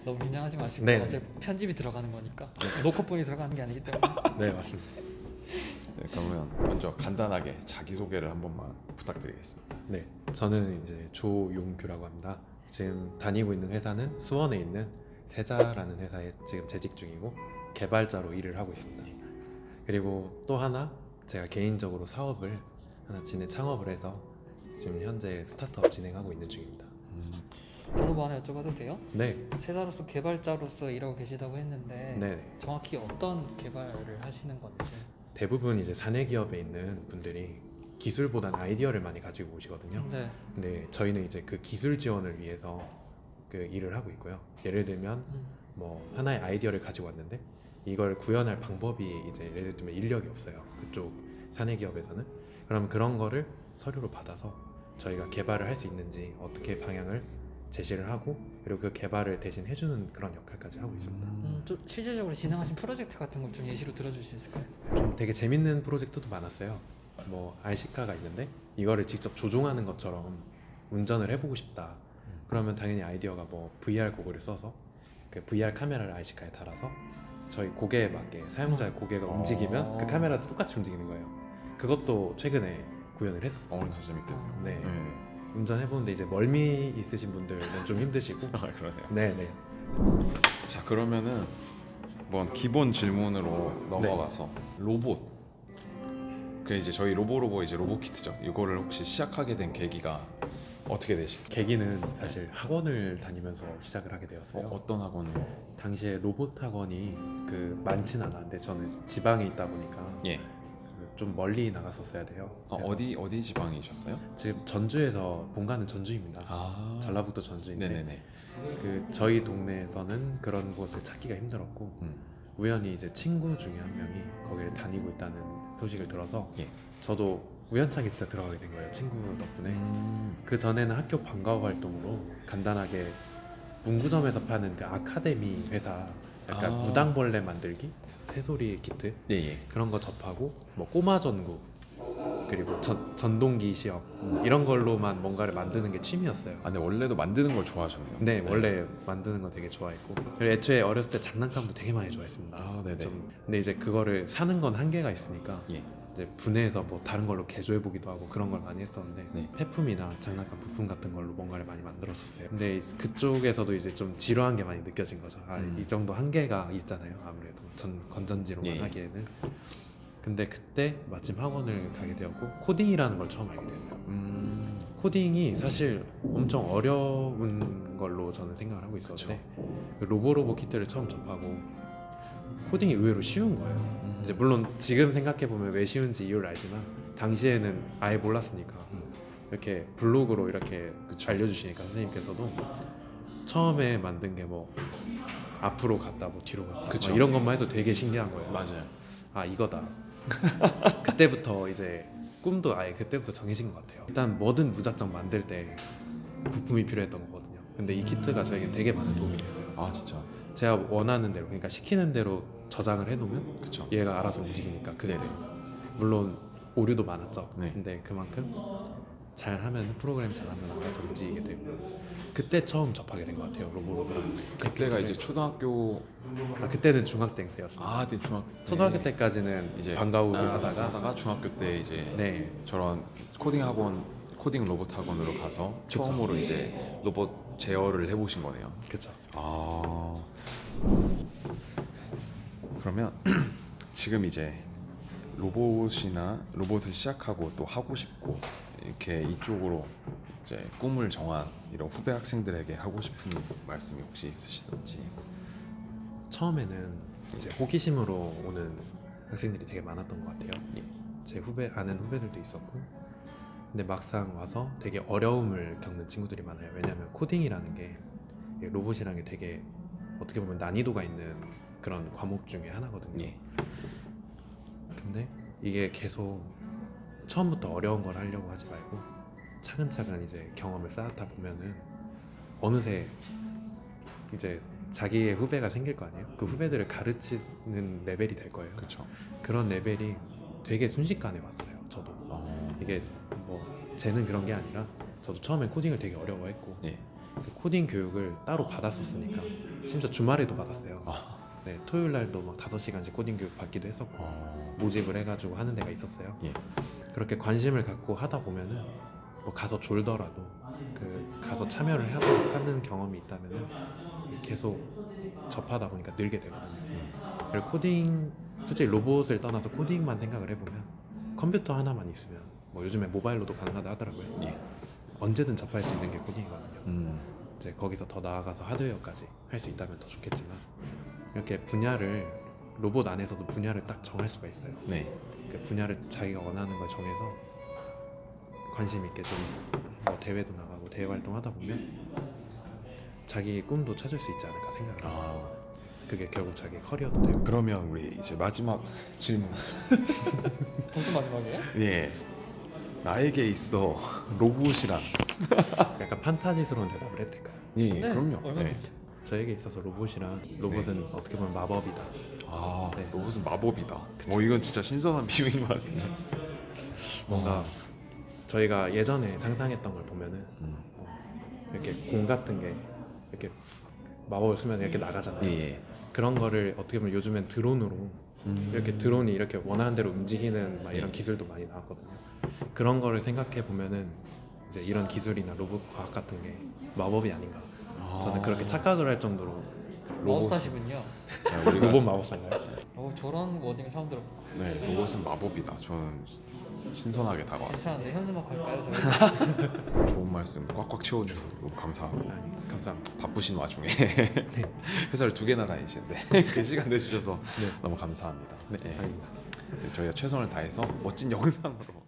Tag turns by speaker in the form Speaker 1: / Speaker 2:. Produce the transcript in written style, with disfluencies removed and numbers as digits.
Speaker 1: 너무 긴장하지 마시고
Speaker 2: 네.
Speaker 1: 어제 편집이 들어가는 거니까 녹화본이 들어가는 게 아니기 때문에.
Speaker 2: 네, 맞습니다.
Speaker 3: 네, 그러면 먼저 간단하게 자기소개를 한 번만 부탁드리겠습니다.
Speaker 2: 네, 저는 이제 조용규라고 합니다. 지금 다니고 있는 회사는 수원에 있는 세자라는 회사에 지금 재직 중이고 개발자로 일을 하고 있습니다. 그리고 또 하나 제가 개인적으로 사업을 하나 창업을 해서 지금 현재 스타트업 진행하고 있는 중입니다.
Speaker 1: 저도 뭐 하나 여쭤봐도 돼요?
Speaker 2: 네,
Speaker 1: 세자로서 개발자로서 일하고 계시다고 했는데
Speaker 2: 네.
Speaker 1: 정확히 어떤 개발을 하시는 건지.
Speaker 2: 대부분 이제 사내 기업에 있는 분들이 기술보다는 아이디어를 많이 가지고 오시거든요.
Speaker 1: 네.
Speaker 2: 근데 저희는 이제 그 기술 지원을 위해서 그 일을 하고 있고요. 예를 들면 뭐 하나의 아이디어를 가지고 왔는데 이걸 구현할 방법이 이제 예를 들면 인력이 없어요. 그쪽 사내 기업에서는. 그럼 그런 거를 서류로 받아서 저희가 개발을 할 수 있는지 어떻게 방향을 제시를 하고 그리고 그 개발을 대신 해주는 그런 역할까지 하고 있습니다.
Speaker 1: 좀 실질적으로 진행하신 프로젝트 같은 걸 좀 예시로 들어줄 수 있을까요?
Speaker 2: 좀 되게 재밌는 프로젝트도 많았어요. 뭐 RC카가 있는데 이거를 직접 조종하는 것처럼 운전을 해보고 싶다. 그러면 당연히 아이디어가 뭐 VR 고글을 써서 그 VR 카메라를 RC카에 달아서 저희 고개에 맞게 사용자의 고개가 움직이면 그 카메라도 똑같이 움직이는 거예요. 그것도 최근에 구현을 했었어요.
Speaker 3: 진짜 재밌겠네요.
Speaker 2: 네.
Speaker 3: 네.
Speaker 2: 운전해보는데 이제 멀미 있으신 분들은 좀 힘드시고
Speaker 3: 아, 그러네요.
Speaker 2: 네네.
Speaker 3: 자, 그러면은 한번 기본 질문으로 넘어가서 로봇. 그 이제 저희 로보로보 이제 로보키트죠. 이거를 혹시 시작하게 된 계기가 어떻게 되실까요?
Speaker 2: 계기는 사실 학원을 다니면서 시작을 하게 되었어요.
Speaker 3: 어떤 학원을?
Speaker 2: 당시에 로봇 학원이 그 많진 않았는데 저는 지방에 있다 보니까
Speaker 3: 예.
Speaker 2: 좀 멀리 나갔었어야 돼요. 그래서
Speaker 3: 어디 지방이셨어요?
Speaker 2: 지금 전주에서 본가는 전주입니다.
Speaker 3: 아.
Speaker 2: 전라북도 전주인데
Speaker 3: 네네네.
Speaker 2: 그 저희 동네에서는 그런 곳을 찾기가 힘들었고 우연히 이제 친구 중에 한 명이 거기를 다니고 있다는 소식을 들어서
Speaker 3: 예.
Speaker 2: 저도 우연찮게 진짜 들어가게 된 거예요. 친구 덕분에. 그 전에는 학교 방과후 활동으로 간단하게 문구점에서 파는 그 아카데미 회사 약간
Speaker 3: 아.
Speaker 2: 무당벌레 만들기 새소리 키트
Speaker 3: 예예.
Speaker 2: 그런 거 접하고 뭐 꼬마 전구 그리고 전동기 시험 이런 걸로만 뭔가를 만드는 게 취미였어요.
Speaker 3: 아, 근데 원래도 만드는 걸 좋아하셨네요.
Speaker 2: 네, 원래 만드는 거 되게 좋아했고 그리고 애초에 어렸을 때 장난감도 되게 많이 좋아했습니다.
Speaker 3: 아, 네네.
Speaker 2: 근데 이제 그거를 사는 건 한계가 있으니까
Speaker 3: 예.
Speaker 2: 이제 분해해서 뭐 다른 걸로 개조해보기도 하고 그런 걸 많이 했었는데
Speaker 3: 네.
Speaker 2: 폐품이나 장난감 부품 같은 걸로 뭔가를 많이 만들었었어요. 근데 그쪽에서도 이제 좀 지루한 게 많이 느껴진 거죠. 이 정도 한계가 있잖아요. 아무래도 건전지로만
Speaker 3: 예.
Speaker 2: 하기에는. 근데 그때 마침 학원을 가게 되었고 코딩이라는 걸 처음 알게 됐어요. 코딩이 사실 엄청 어려운 걸로 저는 생각을 하고 있었는데 그 로보로보 키트를 처음 접하고 코딩이 의외로 쉬운 거예요. 이제 물론 지금 생각해 보면 왜 쉬운지 이유를 알지만 당시에는 아예 몰랐으니까 이렇게 블로그로 이렇게 알려주시니까 선생님께서도 처음에 만든 게 뭐 앞으로 갔다 뭐 뒤로 갔다
Speaker 3: 그쵸.
Speaker 2: 막 이런 것만 해도 되게 신기한 거예요.
Speaker 3: 맞아요.
Speaker 2: 아 이거다. 그때부터 이제 꿈도 아예 그때부터 정해진 것 같아요. 일단 뭐든 무작정 만들 때 부품이 필요했던 거거든요. 근데 이 키트가 저에게 되게 많은 도움이 됐어요.
Speaker 3: 아, 진짜.
Speaker 2: 제가 원하는 대로 그러니까 시키는 대로 저장을 해놓으면
Speaker 3: 그쵸.
Speaker 2: 얘가 알아서 움직이니까 그대로.
Speaker 3: 네네.
Speaker 2: 물론 오류도 많았죠.
Speaker 3: 네.
Speaker 2: 근데 그만큼 잘하면 프로그램 잘하면 알아서 움직이게 되고 그때 처음 접하게 된 것 같아요. 로보로보랑.
Speaker 3: 그때가 이제 초등학교.
Speaker 2: 그때는 중학생 때였습니다.
Speaker 3: 아, 네, 중학교.
Speaker 2: 초등학교 때까지는 이제 방과후를 하다가
Speaker 3: 중학교 때 이제
Speaker 2: 네
Speaker 3: 저런 코딩 학원, 코딩 로봇 학원으로 가서
Speaker 2: 그쵸.
Speaker 3: 처음으로 이제 로봇 제어를 해보신 거네요.
Speaker 2: 그쵸.
Speaker 3: 아, 그러면 지금 이제 로봇이나 로봇을 시작하고 또 하고 싶고 이렇게 이쪽으로 이제 꿈을 정한 이런 후배 학생들에게 하고 싶은 말씀이 혹시 있으시든지.
Speaker 2: 처음에는 이제 호기심으로 오는 학생들이 되게 많았던 것 같아요. 제 아는 후배들도 있었고 근데 막상 와서 되게 어려움을 겪는 친구들이 많아요. 왜냐하면 코딩이라는 게 로봇이라는 게 되게 어떻게 보면 난이도가 있는 그런 과목 중에 하나거든요. 근데 이게 계속 처음부터 어려운 걸 하려고 하지 말고 차근차근 이제 경험을 쌓다 보면은 어느새 이제 자기의 후배가 생길 거 아니에요? 그 후배들을 가르치는 레벨이 될 거예요.
Speaker 3: 그렇죠.
Speaker 2: 그런 레벨이 되게 순식간에 왔어요. 저도 이게 뭐 쟤는 그런 게 아니라 저도 처음에 코딩을 되게 어려워했고
Speaker 3: 예.
Speaker 2: 그 코딩 교육을 따로 받았었으니까 심지어 주말에도 받았어요.
Speaker 3: 아.
Speaker 2: 네, 토요일 날도 막 5시간씩 코딩 교육 받기도 했었고 모집을 해가지고 하는 데가 있었어요.
Speaker 3: 예.
Speaker 2: 그렇게 관심을 갖고 하다 보면은 뭐 가서 졸더라도 그 가서 참여를 하는 경험이 있다면은 계속 접하다 보니까 늘게 되거든요. 그리고 코딩 솔직히 로봇을 떠나서 코딩만 생각을 해보면 컴퓨터 하나만 있으면 뭐 요즘에 모바일로도 가능하다 하더라고요.
Speaker 3: 예.
Speaker 2: 언제든 접할 수 있는 게 코딩이거든요.
Speaker 3: 음.
Speaker 2: 이제 거기서 더 나아가서 하드웨어까지 할 수 있다면 더 좋겠지만 이렇게 분야를 로봇 안에서도 분야를 딱 정할 수가 있어요.
Speaker 3: 네.
Speaker 2: 그 분야를 자기가 원하는 걸 정해서 관심 있게 좀 뭐 대회도 나가고 대회 활동하다 보면 자기 꿈도 찾을 수 있지 않을까 생각을 해요.
Speaker 3: 아.
Speaker 2: 그게 결국 자기 커리어도 되고.
Speaker 3: 그러면 우리 이제 마지막 질문.
Speaker 1: 벌써 마지막이에요?
Speaker 3: 예. 나에게 있어 로봇이란.
Speaker 2: 약간 판타지스러운 대답을 했을까요?
Speaker 3: 예,
Speaker 1: 네,
Speaker 3: 그럼요. 네.
Speaker 1: 얼마든지.
Speaker 2: 저에게 있어서 로봇은 어떻게 보면 마법이다.
Speaker 3: 아,
Speaker 2: 네.
Speaker 3: 로봇은 마법이다. 이건 진짜 신선한 비유인 것 같은데.
Speaker 2: 뭔가 저희가 예전에 상상했던 걸 보면은 이렇게 공 같은 게 이렇게 마법을 쓰면 이렇게 나가잖아요.
Speaker 3: 예.
Speaker 2: 그런 거를 어떻게 보면 요즘엔 드론으로 이렇게 드론이 이렇게 원하는 대로 움직이는 막 이런
Speaker 3: 네.
Speaker 2: 기술도 많이 나왔거든요. 그런 거를 생각해 보면은 이제 이런 기술이나 로봇 과학 같은 게 마법이 아닌가. 저는 그렇게 착각을 할 정도로
Speaker 1: 마법사시군요.
Speaker 3: 자, 우리가
Speaker 2: 로봇 마법사인가요?
Speaker 1: 저런 워딩 처음 들어.
Speaker 3: 네, 로봇은 마법이다. 저는 신선하게 다가왔어요.
Speaker 1: 괜찮은데 현수막 할까요? 저희?
Speaker 3: 좋은 말씀 꽉꽉 채워주셔서 너무 감사합니다.
Speaker 2: 감사합니다.
Speaker 3: 바쁘신 와중에 회사를 2개나 다니시는데 그 시간 내주셔서
Speaker 2: 네.
Speaker 3: 너무 감사합니다.
Speaker 2: 네, 아닙니다.
Speaker 3: 저희가 최선을 다해서 멋진 영상으로